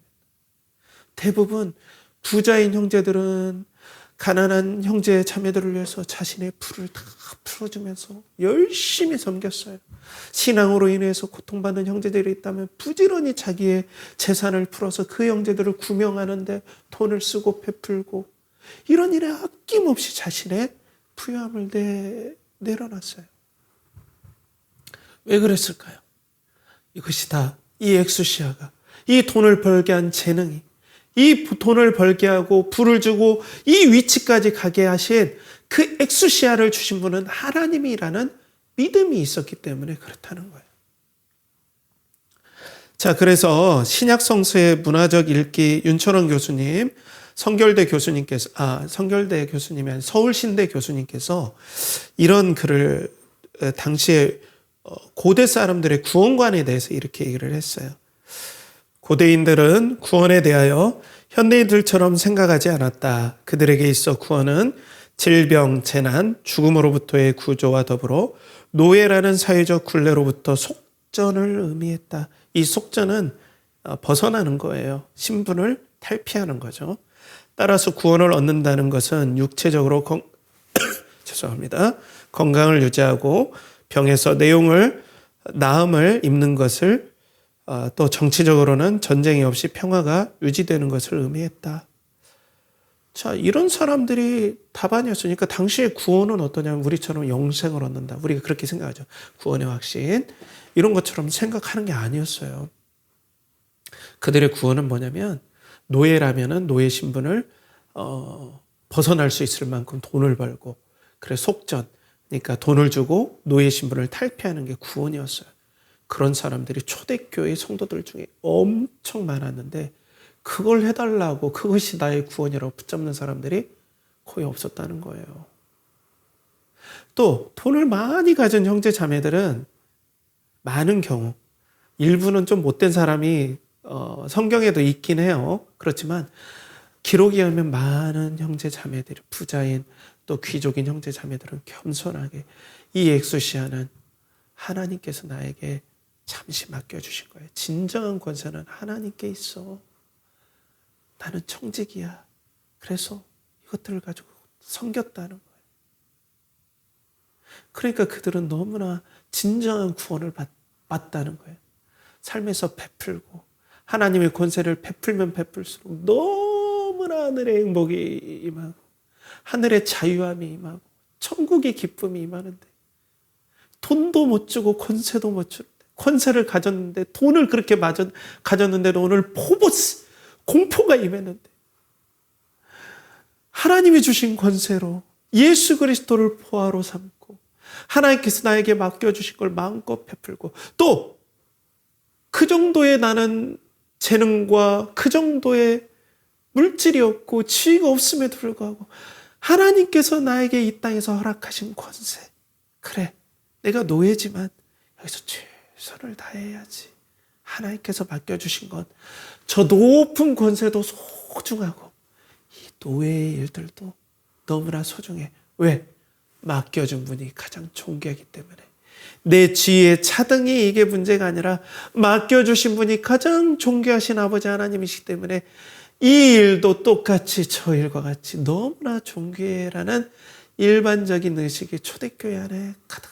대부분 부자인 형제들은 가난한 형제 자매들을 위해서 자신의 불을 다 풀어주면서 열심히 섬겼어요. 신앙으로 인해서 고통받는 형제들이 있다면 부지런히 자기의 재산을 풀어서 그 형제들을 구명하는데 돈을 쓰고 베풀고 이런 일에 아낌없이 자신의 부유함을 내려놨어요. 왜 그랬을까요? 이것이 다 이 엑수시아가 이 돈을 벌게 한 재능이 이 돈을 벌게 하고 부를 주고 이 위치까지 가게 하신 그 엑수시아를 주신 분은 하나님이라는 믿음이 있었기 때문에 그렇다는 거예요. 자, 그래서 신약 성서의 문화적 읽기 윤철원 교수님, 성결대 교수님이 아니라 서울신대 교수님께서 이런 글을 당시에 고대 사람들의 구원관에 대해서 이렇게 얘기를 했어요. 고대인들은 구원에 대하여 현대인들처럼 생각하지 않았다. 그들에게 있어 구원은 질병, 재난, 죽음으로부터의 구조와 더불어 노예라는 사회적 굴레로부터 속전을 의미했다. 이 속전은 벗어나는 거예요. 신분을 탈피하는 거죠. 따라서 구원을 얻는다는 것은 육체적으로 건강을 유지하고 병에서 나음을 입는 것을 또 정치적으로는 전쟁이 없이 평화가 유지되는 것을 의미했다. 자, 이런 사람들이 다반이었으니까 당시에 구원은 어떠냐면 우리처럼 영생을 얻는다. 우리가 그렇게 생각하죠. 구원의 확신. 이런 것처럼 생각하는 게 아니었어요. 그들의 구원은 뭐냐면 노예라면은 노예 신분을 벗어날 수 있을 만큼 돈을 벌고 그래 속전. 그러니까 돈을 주고 노예 신분을 탈피하는 게 구원이었어요. 그런 사람들이 초대교회 성도들 중에 엄청 많았는데 그걸 해달라고 그것이 나의 구원이라고 붙잡는 사람들이 거의 없었다는 거예요. 또 돈을 많이 가진 형제 자매들은 많은 경우 일부는 좀 못된 사람이 성경에도 있긴 해요. 그렇지만 기록에 의하면 많은 형제 자매들이 부자인 또 귀족인 형제 자매들은 겸손하게 이 엑소시아는 하나님께서 나에게 잠시 맡겨주신 거예요. 진정한 권세는 하나님께 있어. 나는 청직이야. 그래서 이것들을 가지고 섬겼다는 거예요. 그러니까 그들은 너무나 진정한 구원을 받다는 거예요. 삶에서 베풀고 하나님의 권세를 베풀면 베풀수록 너무나 하늘의 행복이 임하고 하늘의 자유함이 임하고 천국의 기쁨이 임하는데 돈도 못 주고 권세도 못 주는데 권세를 가졌는데 돈을 그렇게 가졌는데도 오늘 공포가 임했는데 하나님이 주신 권세로 예수 그리스도를 보화로 삼고 하나님께서 나에게 맡겨주신 걸 마음껏 베풀고 또 그 정도의 나는 재능과 그 정도의 물질이 없고 지위가 없음에도 불구하고 하나님께서 나에게 이 땅에서 허락하신 권세, 그래 내가 노예지만 여기서 최선을 다해야지. 하나님께서 맡겨주신 것, 저 높은 권세도 소중하고 이 노예의 일들도 너무나 소중해. 왜? 맡겨준 분이 가장 존귀하기 때문에. 내 지위의 차등이 이게 문제가 아니라 맡겨주신 분이 가장 존귀하신 아버지 하나님이시기 때문에 이 일도 똑같이 저 일과 같이 너무나 존귀해라는 일반적인 의식이 초대교회 안에 가득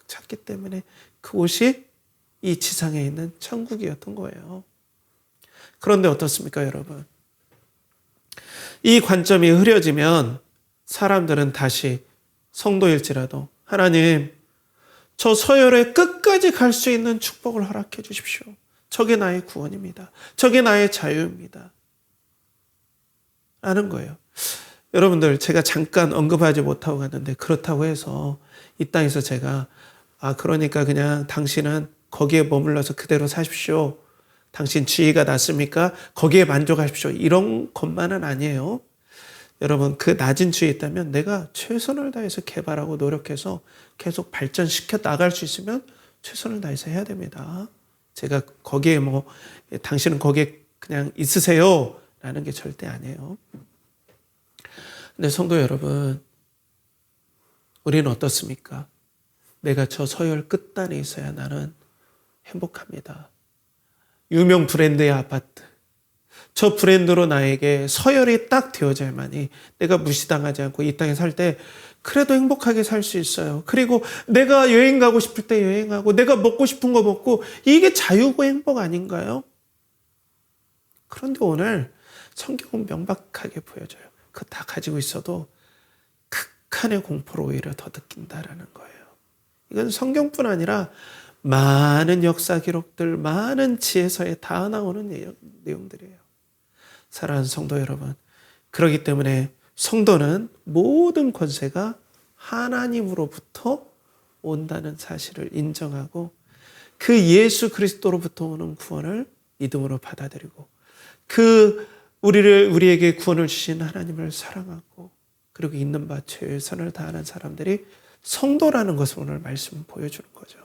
찼기 때문에 그곳이 이 지상에 있는 천국이었던 거예요. 그런데 어떻습니까, 여러분? 이 관점이 흐려지면 사람들은 다시 성도일지라도 하나님, 저 서열에 끝까지 갈 수 있는 축복을 허락해 주십시오. 저게 나의 구원입니다. 저게 나의 자유입니다. 라는 거예요. 여러분들, 제가 잠깐 언급하지 못하고 갔는데 그렇다고 해서 이 땅에서 제가 그러니까 그냥 당신은 거기에 머물러서 그대로 사십시오. 당신 지위가 낮습니까? 거기에 만족하십시오. 이런 것만은 아니에요. 여러분, 그 낮은 지위에 있다면 내가 최선을 다해서 개발하고 노력해서 계속 발전시켜 나갈 수 있으면 최선을 다해서 해야 됩니다. 제가 거기에 당신은 거기에 그냥 있으세요 라는 게 절대 아니에요. 근데 성도 여러분, 우리는 어떻습니까? 내가 저 서열 끝단에 있어야 나는 행복합니다. 유명 브랜드의 아파트, 저 브랜드로 나에게 서열이 딱 되어져야만이 내가 무시당하지 않고 이 땅에 살 때 그래도 행복하게 살 수 있어요. 그리고 내가 여행 가고 싶을 때 여행하고 내가 먹고 싶은 거 먹고 이게 자유고 행복 아닌가요? 그런데 오늘 성경은 명백하게 보여줘요. 그거 다 가지고 있어도 극한의 공포를 오히려 더 느낀다라는 거예요. 이건 성경뿐 아니라 많은 역사 기록들, 많은 지혜서에 다 나오는 내용들이에요. 사랑하는 성도 여러분, 그렇기 때문에 성도는 모든 권세가 하나님으로부터 온다는 사실을 인정하고 그 예수 그리스도로부터 오는 구원을 믿음으로 받아들이고 우리에게 구원을 주신 하나님을 사랑하고 그리고 있는 바 최선을 다하는 사람들이 성도라는 것을 오늘 말씀은 보여주는 거죠.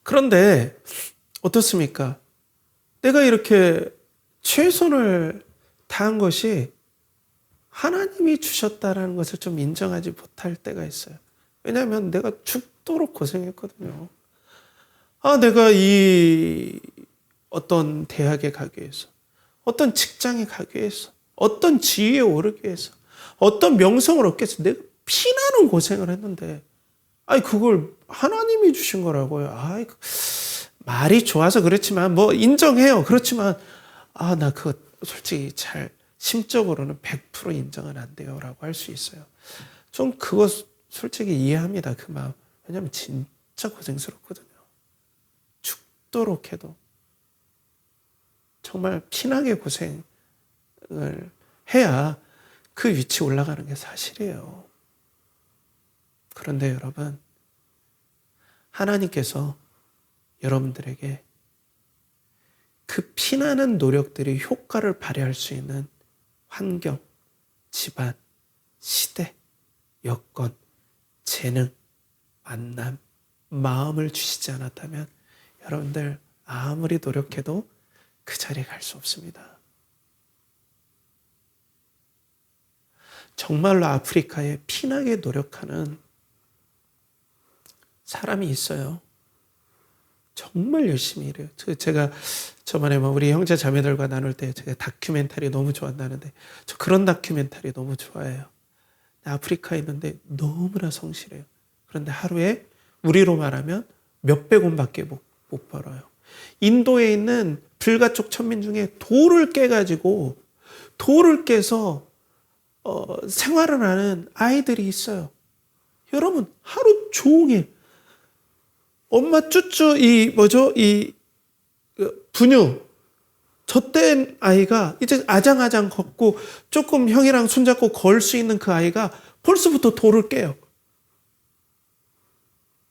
그런데 어떻습니까? 내가 이렇게 최선을 다한 것이 하나님이 주셨다는 것을 좀 인정하지 못할 때가 있어요. 왜냐하면 내가 죽도록 고생했거든요. 내가 이 어떤 대학에 가기 위해서, 어떤 직장에 가기 위해서, 어떤 지위에 오르기 위해서, 어떤 명성을 얻기 위해서 내가 피나는 고생을 했는데 그걸 하나님이 주신 거라고요. 말이 좋아서 그렇지만 인정해요. 그렇지만 나 그거 솔직히 잘 심적으로는 100% 인정은 안 돼요 라고 할 수 있어요. 좀 그거 솔직히 이해합니다. 그 마음. 왜냐하면 진짜 고생스럽거든요. 죽도록 해도 정말 피나게 고생을 해야 그 위치에 올라가는 게 사실이에요. 그런데 여러분, 하나님께서 여러분들에게 그 피나는 노력들이 효과를 발휘할 수 있는 환경, 집안, 시대, 여건, 재능, 만남, 마음을 주시지 않았다면 여러분들 아무리 노력해도 그 자리에 갈 수 없습니다. 정말로 아프리카에 피나게 노력하는 사람이 있어요. 정말 열심히 일해요. 제가 저번에 우리 형제 자매들과 나눌 때 제가 다큐멘터리 너무 좋아한다는데 저 그런 다큐멘터리 너무 좋아해요. 아프리카에 있는데 너무나 성실해요. 그런데 하루에 우리로 말하면 몇백 원밖에 못 벌어요. 인도에 있는 불가촉 천민 중에 돌을 깨가지고 돌을 깨서 생활을 하는 아이들이 있어요. 여러분, 하루 종일 엄마 쭈쭈 분유 젖된 아이가 이제 아장아장 걷고 조금 형이랑 손잡고 걸 수 있는 그 아이가 벌써부터 돌을 깨요.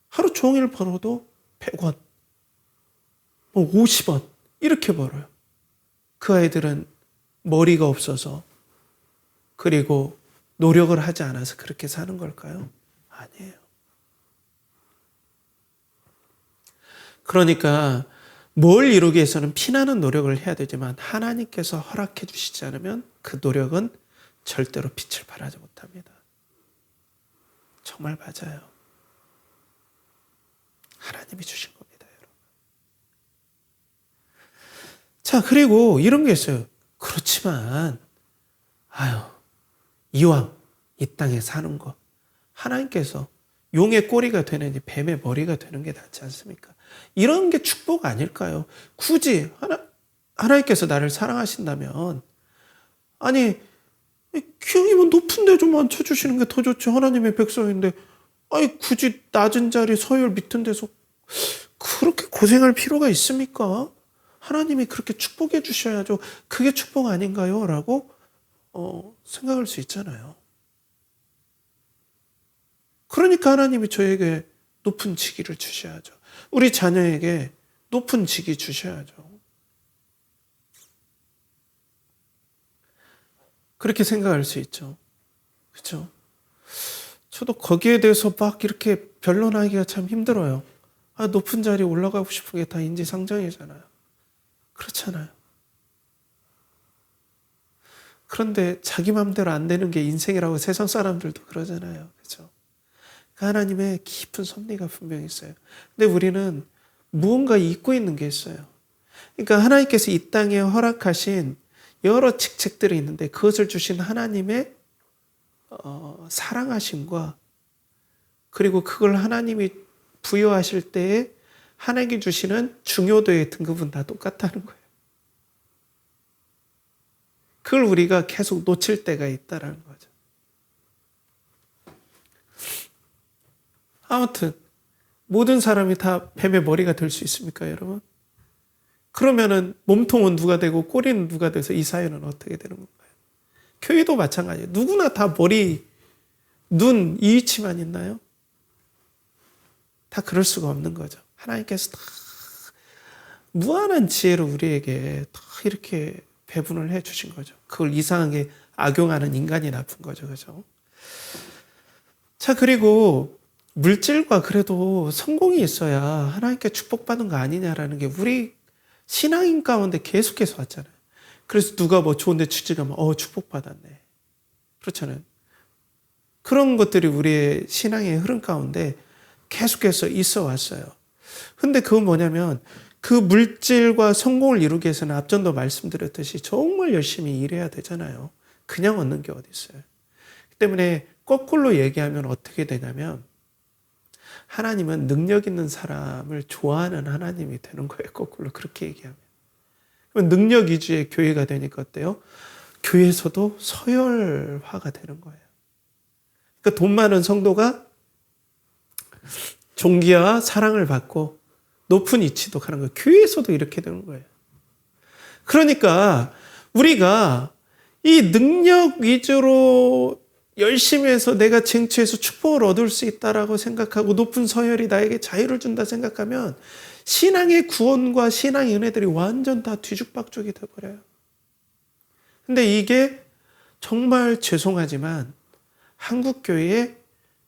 하루 종일 벌어도 100원, 뭐 50원 이렇게 벌어요. 그 아이들은 머리가 없어서 그리고 노력을 하지 않아서 그렇게 사는 걸까요? 아니에요. 그러니까 뭘 이루기 위해서는 피나는 노력을 해야 되지만 하나님께서 허락해 주시지 않으면 그 노력은 절대로 빛을 발하지 못합니다. 정말 맞아요. 하나님이 주신 겁니다, 여러분. 자, 그리고 이런 게 있어요. 그렇지만 이왕 이 땅에 사는 거 하나님께서 용의 꼬리가 되느니 뱀의 머리가 되는 게 낫지 않습니까? 이런 게 축복 아닐까요? 굳이 하나님께서 나를 사랑하신다면 아니 기왕이면 높은 데 좀 앉혀주시는 게 더 좋지. 하나님의 백성인데 굳이 낮은 자리 서열 밑은 데서 그렇게 고생할 필요가 있습니까? 하나님이 그렇게 축복해 주셔야죠. 그게 축복 아닌가요? 라고 생각할 수 있잖아요. 그러니까 하나님이 저에게 높은 직위를 주셔야죠. 우리 자녀에게 높은 직위 주셔야죠. 그렇게 생각할 수 있죠. 그렇죠? 저도 거기에 대해서 막 이렇게 변론하기가 참 힘들어요. 높은 자리에 올라가고 싶은 게 다 인지상정이잖아요. 그렇잖아요. 그런데 자기 마음대로 안 되는 게 인생이라고 세상 사람들도 그러잖아요. 그렇죠? 하나님의 깊은 섭리가 분명히 있어요. 근데 우리는 무언가 잊고 있는 게 있어요. 그러니까 하나님께서 이 땅에 허락하신 여러 직책들이 있는데 그것을 주신 하나님의 사랑하심과 그리고 그걸 하나님이 부여하실 때에 하나님이 주시는 중요도의 등급은 다 똑같다는 거예요. 그걸 우리가 계속 놓칠 때가 있다는 거죠. 아무튼 모든 사람이 다 뱀의 머리가 될 수 있습니까, 여러분? 그러면은 몸통은 누가 되고 꼬리는 누가 돼서 이 사회는 어떻게 되는 건가요? 교회도 마찬가지예요. 누구나 다 머리, 눈, 이 위치만 있나요? 다 그럴 수가 없는 거죠. 하나님께서 다 무한한 지혜로 우리에게 다 이렇게 배분을 해 주신 거죠. 그걸 이상하게 악용하는 인간이 나쁜 거죠. 그죠? 자, 그리고 물질과 그래도 성공이 있어야 하나님께 축복받은 거 아니냐라는 게 우리 신앙인 가운데 계속해서 왔잖아요. 그래서 누가 뭐 좋은 데 취직 가면 축복받았네. 그렇잖아요. 그런 것들이 우리의 신앙의 흐름 가운데 계속해서 있어 왔어요. 근데 그건 뭐냐면 그 물질과 성공을 이루기 위해서는 앞전도 말씀드렸듯이 정말 열심히 일해야 되잖아요. 그냥 얻는 게 어디 있어요. 그 때문에 거꾸로 얘기하면 어떻게 되냐면 하나님은 능력 있는 사람을 좋아하는 하나님이 되는 거예요. 거꾸로 그렇게 얘기하면. 그럼 능력 위주의 교회가 되니까 어때요? 교회에서도 서열화가 되는 거예요. 그러니까 돈 많은 성도가 존귀와 사랑을 받고 높은 위치도 가는 거예요. 교회에서도 이렇게 되는 거예요. 그러니까 우리가 이 능력 위주로 열심히 해서 내가 쟁취해서 축복을 얻을 수 있다라고 생각하고 높은 서열이 나에게 자유를 준다 생각하면 신앙의 구원과 신앙의 은혜들이 완전 다 뒤죽박죽이 돼버려요. 근데 이게 정말 죄송하지만 한국교회에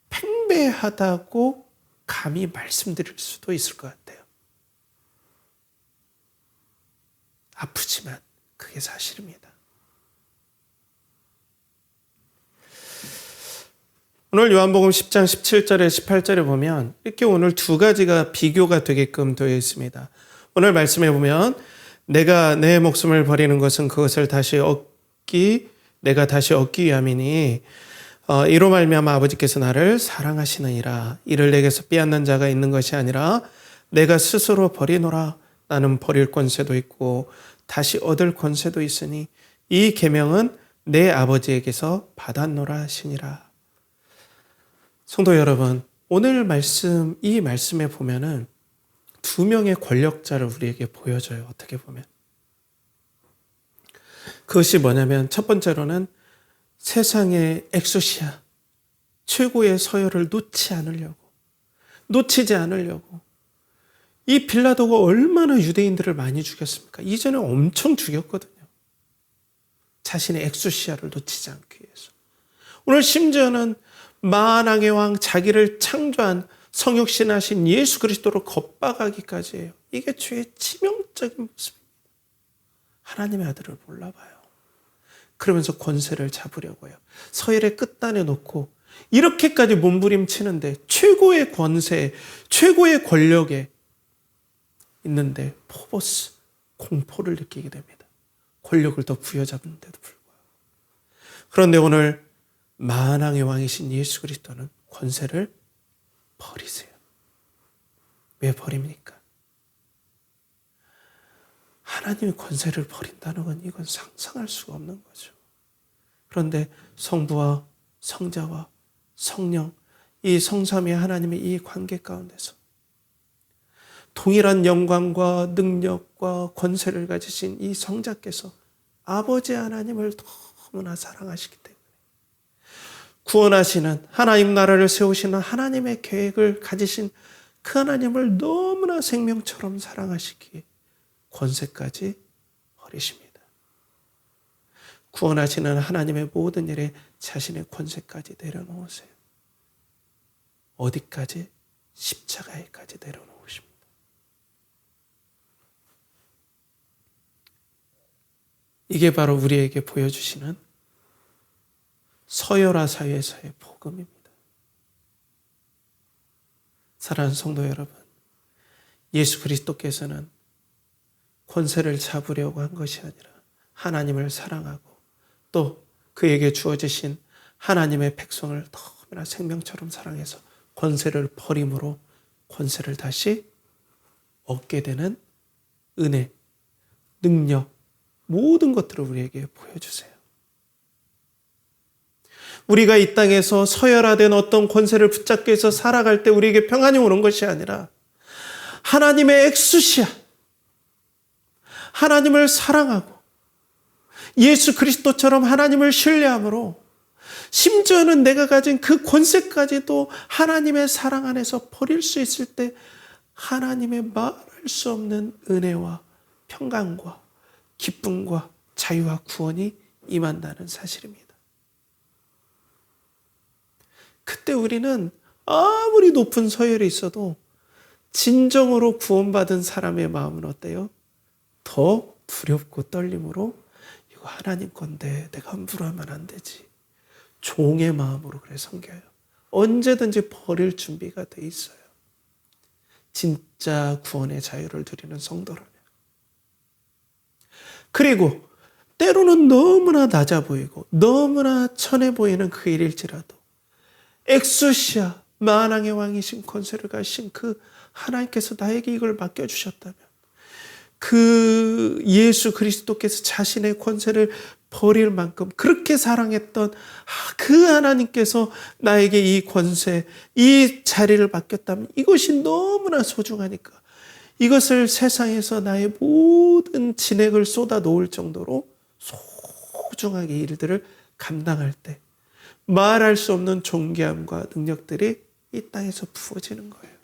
팽배하다고 감히 말씀드릴 수도 있을 것 같아요. 아프지만 그게 사실입니다. 오늘 요한복음 10장 17절에 18절에 보면 이렇게 오늘 두 가지가 비교가 되게끔 되어 있습니다. 오늘 말씀해 보면 내가 내 목숨을 버리는 것은 그것을 내가 다시 얻기 위함이니 이로 말미암아 아버지께서 나를 사랑하시느니라. 이를 내게서 빼앗는 자가 있는 것이 아니라 내가 스스로 버리노라. 나는 버릴 권세도 있고 다시 얻을 권세도 있으니 이 계명은 내 아버지에게서 받았노라 하시니라. 성도 여러분, 오늘 말씀, 이 말씀에 보면은 두 명의 권력자를 우리에게 보여줘요. 어떻게 보면. 그것이 뭐냐면 첫 번째로는 세상의 엑소시아, 최고의 서열을 놓치지 않으려고. 이 빌라도가 얼마나 유대인들을 많이 죽였습니까? 이전에 엄청 죽였거든요. 자신의 엑소시아를 놓치지 않기 위해서. 오늘 심지어는 만왕의 왕, 자기를 창조한 성육신하신 예수 그리스도를 겁박하기까지 해요. 이게 죄의 치명적인 모습입니다. 하나님의 아들을 몰라봐요. 그러면서 권세를 잡으려고 해요. 서열의 끝단에 놓고 이렇게까지 몸부림치는데 최고의 권세, 최고의 권력에 있는데 포보스, 공포를 느끼게 됩니다. 권력을 더 부여잡는데도 불구하고. 그런데 오늘 만왕의 왕이신 예수 그리스도는 권세를 버리세요. 왜 버립니까? 하나님이 권세를 버린다는 건 이건 상상할 수가 없는 거죠. 그런데 성부와 성자와 성령, 이 성삼위 하나님의 이 관계 가운데서 동일한 영광과 능력과 권세를 가지신 이 성자께서 아버지 하나님을 너무나 사랑하시기 때문에 구원하시는 하나님 나라를 세우시는 하나님의 계획을 가지신 그 하나님을 너무나 생명처럼 사랑하시기에 권세까지 버리십니다. 구원하시는 하나님의 모든 일에 자신의 권세까지 내려놓으세요. 어디까지? 십자가에까지 내려놓으십니다. 이게 바로 우리에게 보여주시는 서열화 사회에서의 복음입니다. 사랑하는 성도 여러분, 예수 그리스도께서는 권세를 잡으려고 한 것이 아니라 하나님을 사랑하고 또 그에게 주어지신 하나님의 백성을 너무나 생명처럼 사랑해서 권세를 버림으로 권세를 다시 얻게 되는 은혜, 능력, 모든 것들을 우리에게 보여주세요. 우리가 이 땅에서 서열화된 어떤 권세를 붙잡게 해서 살아갈 때 우리에게 평안이 오는 것이 아니라 하나님의 엑수시아, 하나님을 사랑하고 예수 그리스도처럼 하나님을 신뢰함으로 심지어는 내가 가진 그 권세까지도 하나님의 사랑 안에서 버릴 수 있을 때 하나님의 말할 수 없는 은혜와 평강과 기쁨과 자유와 구원이 임한다는 사실입니다. 그때 우리는 아무리 높은 서열이 있어도 진정으로 구원받은 사람의 마음은 어때요? 더 두렵고 떨림으로 이거 하나님 건데 내가 함부로 하면 안 되지. 종의 마음으로 그래 섬겨요. 언제든지 버릴 준비가 돼 있어요. 진짜 구원의 자유를 누리는 성도라면. 그리고 때로는 너무나 낮아 보이고 너무나 천해 보이는 그 일일지라도 엑수시아, 만왕의 왕이신 권세를 가신 그 하나님께서 나에게 이걸 맡겨주셨다면 그 예수 그리스도께서 자신의 권세를 버릴 만큼 그렇게 사랑했던 그 하나님께서 나에게 이 권세, 이 자리를 맡겼다면 이것이 너무나 소중하니까 이것을 세상에서 나의 모든 진액을 쏟아 놓을 정도로 소중하게 일들을 감당할 때 말할 수 없는 존귀함과 능력들이 이 땅에서 부어지는 거예요.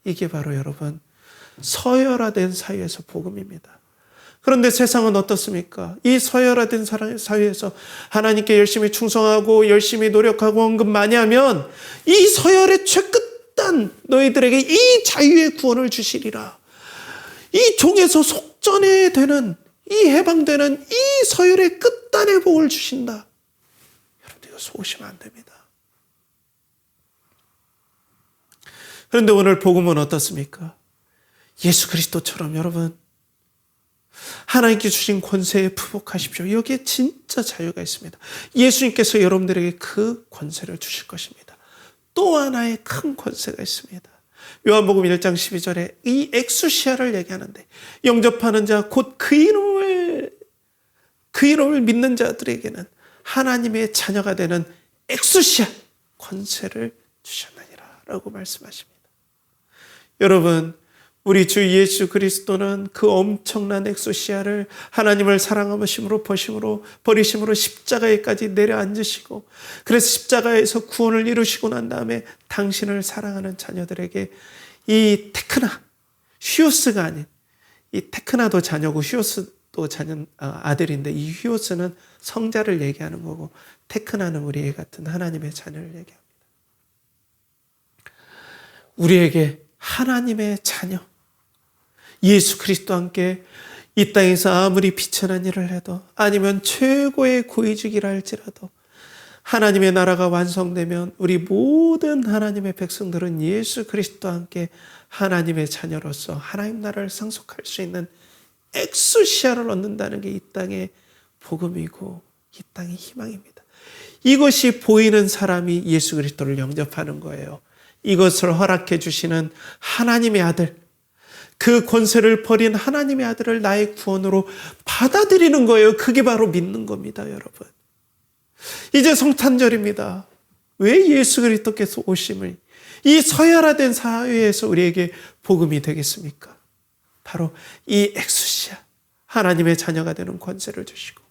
이게 바로 여러분 서열화된 사회에서 복음입니다. 그런데 세상은 어떻습니까? 이 서열화된 사회에서 하나님께 열심히 충성하고 열심히 노력하고 헌금 많이 하면 이 서열의 최끝단 너희들에게 이 자유의 구원을 주시리라. 이 종에서 속전해되는 이 해방되는 이 서열의 끝단의 복을 주신다. 여러분 이거 속으시면 안 됩니다. 그런데 오늘 복음은 어떻습니까? 예수 그리스도처럼 여러분 하나님께 주신 권세에 푸복하십시오. 여기에 진짜 자유가 있습니다. 예수님께서 여러분들에게 그 권세를 주실 것입니다. 또 하나의 큰 권세가 있습니다. 요한복음 1장 12절에 이 엑수시아를 얘기하는데 영접하는 자 곧 그 이름을 믿는 자들에게는 하나님의 자녀가 되는 엑수시아 권세를 주셨느니라 라고 말씀하십니다. 여러분 우리 주 예수 그리스도는 그 엄청난 엑소시아를 하나님을 사랑하심으로 버리심으로 십자가에까지 내려앉으시고, 그래서 십자가에서 구원을 이루시고 난 다음에 당신을 사랑하는 자녀들에게 이 테크나, 휘오스가 아닌, 이 테크나도 자녀고 휘오스도 아들인데, 이 휘오스는 성자를 얘기하는 거고 테크나는 우리 애 같은 하나님의 자녀를 얘기합니다. 우리에게 하나님의 자녀, 예수 그리스도와 함께 이 땅에서 아무리 비천한 일을 해도, 아니면 최고의 고위직이라 할지라도, 하나님의 나라가 완성되면 우리 모든 하나님의 백성들은 예수 그리스도와 함께 하나님의 자녀로서 하나님 나라를 상속할 수 있는 엑소시아를 얻는다는 게 이 땅의 복음이고 이 땅의 희망입니다. 이것이 보이는 사람이 예수 그리스도를 영접하는 거예요. 이것을 허락해 주시는 하나님의 아들, 그 권세를 버린 하나님의 아들을 나의 구원으로 받아들이는 거예요. 그게 바로 믿는 겁니다, 여러분. 이제 성탄절입니다. 왜 예수 그리스도께서 오심을 이 서열화된 사회에서 우리에게 복음이 되겠습니까? 바로 이 엑수시아, 하나님의 자녀가 되는 권세를 주시고,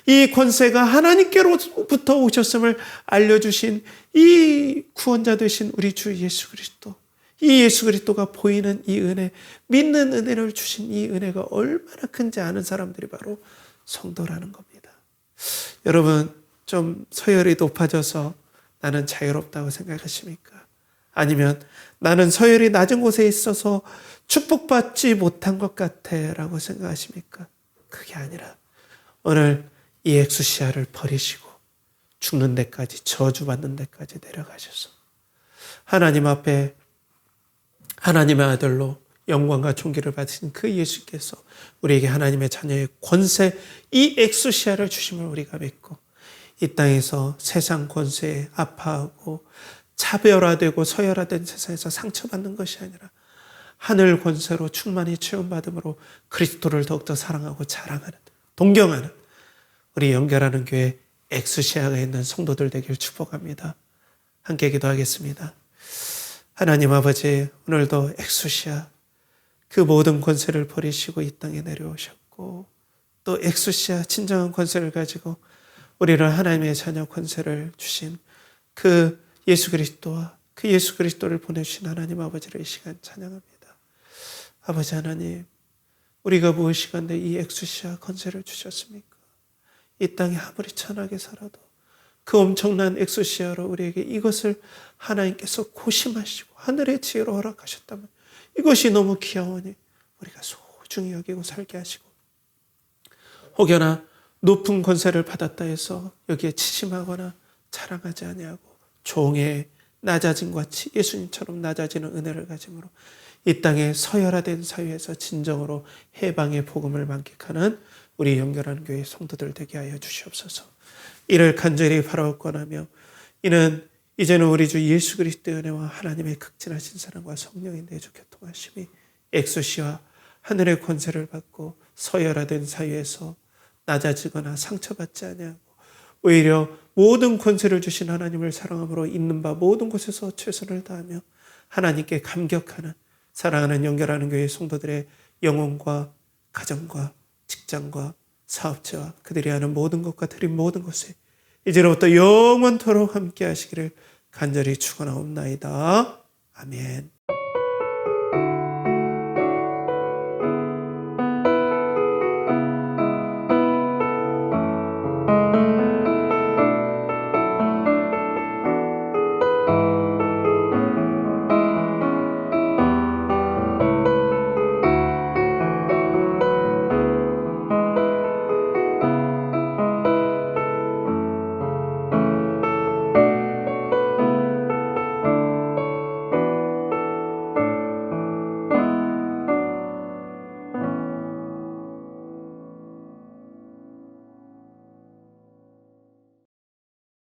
이 권세가 하나님께로부터 오셨음을 알려주신 이 구원자 되신 우리 주 예수 그리스도, 이 예수 그리스도가 보이는 이 은혜, 믿는 은혜를 주신 이 은혜가 얼마나 큰지 아는 사람들이 바로 성도라는 겁니다. 여러분, 좀 서열이 높아져서 나는 자유롭다고 생각하십니까? 아니면 나는 서열이 낮은 곳에 있어서 축복받지 못한 것 같아 라고 생각하십니까? 그게 아니라 오늘 이 엑수시아를 버리시고 죽는 데까지, 저주받는 데까지 내려가셔서 하나님 앞에 하나님의 아들로 영광과 존귀를 받으신 그 예수께서 우리에게 하나님의 자녀의 권세, 이 엑수시아를 주심을 우리가 믿고 이 땅에서 세상 권세에 아파하고 차별화되고 서열화된 세상에서 상처받는 것이 아니라 하늘 권세로 충만히 체험받음으로 그리스도를 더욱더 사랑하고 자랑하는, 동경하는 우리 연결하는 교회 엑수시아가 있는 성도들 되길 축복합니다. 함께 기도하겠습니다. 하나님 아버지, 오늘도 엑수시아, 그 모든 권세를 버리시고 이 땅에 내려오셨고, 또 엑수시아, 진정한 권세를 가지고 우리를 하나님의 자녀 권세를 주신 그 예수 그리스도와 그 예수 그리스도를 보내주신 하나님 아버지를 이 시간 찬양합니다. 아버지 하나님, 우리가 무엇이간데 이 엑수시아 권세를 주셨습니까? 이 땅에 아무리 천하게 살아도 그 엄청난 엑수시아로 우리에게 이것을 하나님께서 고심하시고 하늘의 지혜로 허락하셨다면 이것이 너무 귀하오니 우리가 소중히 여기고 살게 하시고, 혹여나 높은 권세를 받았다 해서 여기에 치심하거나 자랑하지 아니하고 종의 낮아짐 같이 예수님처럼 낮아지는 은혜를 가짐으로 이 땅의 서열화된 사회에서 진정으로 해방의 복음을 만끽하는 우리 연결하는 교회 성도들 되게 하여 주시옵소서. 이를 간절히 바라옵고나며, 이는 이제는 우리 주 예수 그리스도의 은혜와 하나님의 극진하신 사랑과 성령의 내주 교통하심이 엑소시와 하늘의 권세를 받고 서열화된 사회에서 낮아지거나 상처받지 아니하고 오히려 모든 권세를 주신 하나님을 사랑함으로 있는 바 모든 곳에서 최선을 다하며 하나님께 감격하는 사랑하는 연결하는 교회 성도들의 영혼과 가정과 직장과 사업체와 그들이 하는 모든 것과 드린 모든 것에 이제로부터 영원토록 함께 하시기를 간절히 축원하옵나이다. 아멘.